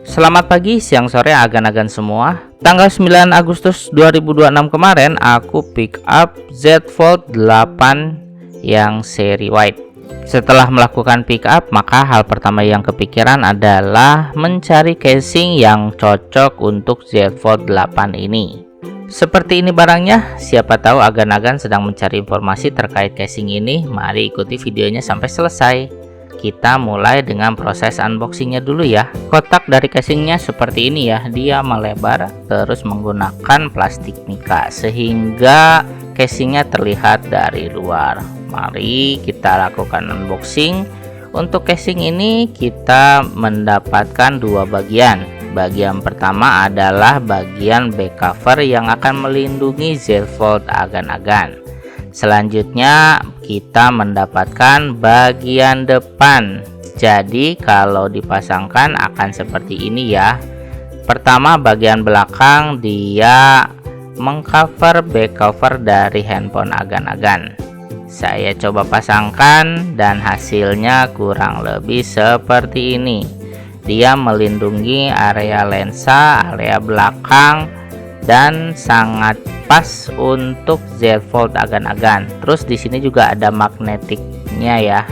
Selamat pagi, siang, sore, agan-agan semua. Tanggal 9 Agustus 2026 kemarin aku pick up Z Fold 8 yang seri white. Setelah melakukan pick up, maka hal pertama yang kepikiran adalah mencari casing yang cocok untuk Z Fold 8 ini. Seperti ini barangnya, siapa tahu agan-agan sedang mencari informasi terkait casing ini. Mari ikuti videonya sampai selesai. Kita mulai dengan proses unboxingnya dulu ya. Kotak dari casingnya seperti ini ya, dia melebar terus menggunakan plastik mika sehingga casingnya terlihat dari luar. Mari kita lakukan unboxing. Untuk casing ini kita mendapatkan dua bagian. Bagian pertama adalah bagian back cover yang akan melindungi Z Fold agan-agan. Selanjutnya kita mendapatkan bagian depan. Jadi kalau dipasangkan akan seperti ini ya. Pertama, bagian belakang dia mengcover back cover dari handphone agan-agan. Saya coba pasangkan dan hasilnya kurang lebih seperti ini. Dia melindungi area lensa, area belakang, dan sangat pas untuk Z Fold agan-agan. Terus di sini juga ada magnetiknya ya.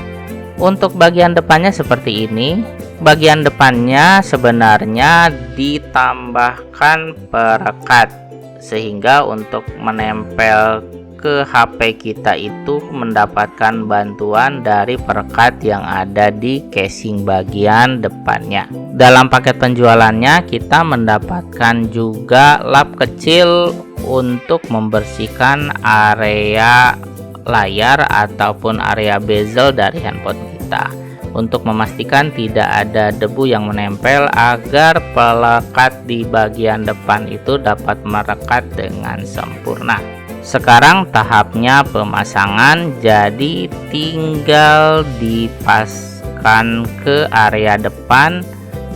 Untuk bagian depannya seperti ini. Bagian depannya sebenarnya ditambahkan perekat sehingga untuk menempel ke HP kita itu mendapatkan bantuan dari perekat yang ada di casing bagian depannya. Dalam paket penjualannya kita mendapatkan juga lap kecil untuk membersihkan area layar ataupun area bezel dari handphone kita untuk memastikan tidak ada debu yang menempel agar pelekat di bagian depan itu dapat merekat dengan sempurna. Sekarang tahapnya pemasangan, jadi tinggal dipaskan ke area depan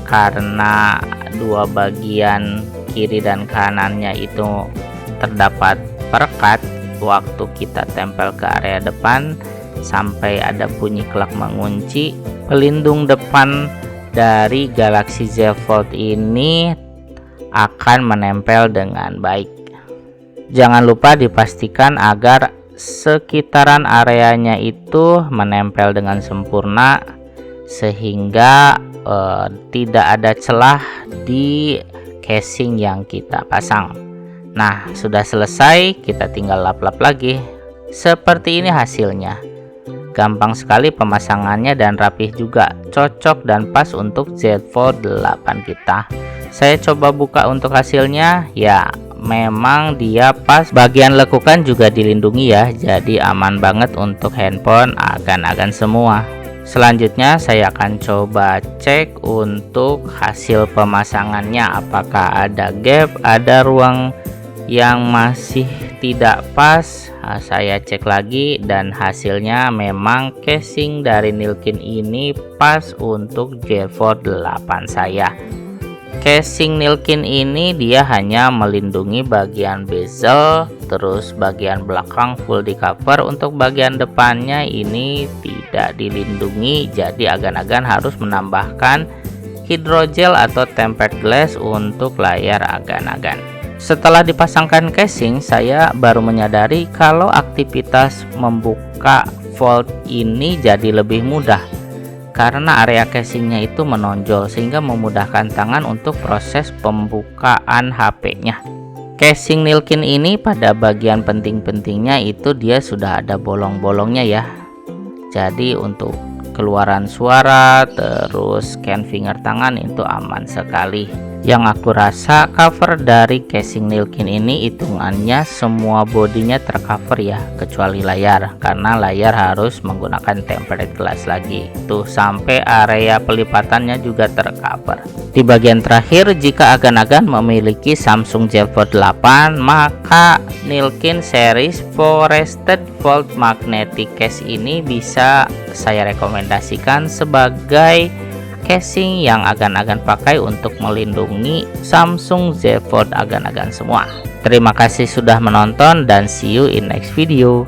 karena dua bagian kiri dan kanannya itu terdapat perekat. Waktu kita tempel ke area depan sampai ada bunyi klak mengunci, pelindung depan dari Galaxy Z Fold ini akan menempel dengan baik. Jangan lupa dipastikan agar sekitaran areanya itu menempel dengan sempurna sehingga tidak ada celah di casing yang kita pasang. Nah, sudah selesai, kita tinggal lap-lap lagi. Seperti ini hasilnya. Gampang sekali pemasangannya dan rapih juga, cocok dan pas untuk Z Fold 8 kita. Saya coba buka untuk hasilnya, ya memang dia pas. Bagian lekukan juga dilindungi ya, jadi aman banget untuk handphone agan-agan semua. Selanjutnya saya akan coba cek untuk hasil pemasangannya, apakah ada gap, ada ruang yang masih tidak pas. Nah, saya cek lagi dan hasilnya memang casing dari Nilkin ini pas untuk Z Fold 8 saya. Casing Nilkin ini dia hanya melindungi bagian bezel, terus bagian belakang full di cover. Untuk bagian depannya ini tidak dilindungi, jadi agan-agan harus menambahkan hidrogel atau tempered glass untuk layar agan-agan. Setelah dipasangkan casing, saya baru menyadari kalau aktivitas membuka fold ini jadi lebih mudah karena area casingnya itu menonjol sehingga memudahkan tangan untuk proses pembukaan HP-nya. Casing Nilkin ini pada bagian penting-pentingnya itu dia sudah ada bolong-bolongnya ya. Jadi untuk keluaran suara terus scan finger tangan itu aman sekali. Yang aku rasa cover dari casing Nilkin ini hitungannya semua bodinya tercover ya, kecuali layar, karena layar harus menggunakan tempered glass lagi. Tuh sampai area pelipatannya juga tercover. Di bagian terakhir, jika agan-agan memiliki Samsung Z Fold 8, maka Nilkin series Forested Fold Magnetic Case ini bisa saya rekomendasikan sebagai casing yang agan-agan pakai untuk melindungi Samsung Z Fold agan-agan semua. Terima kasih sudah menonton dan see you in next video.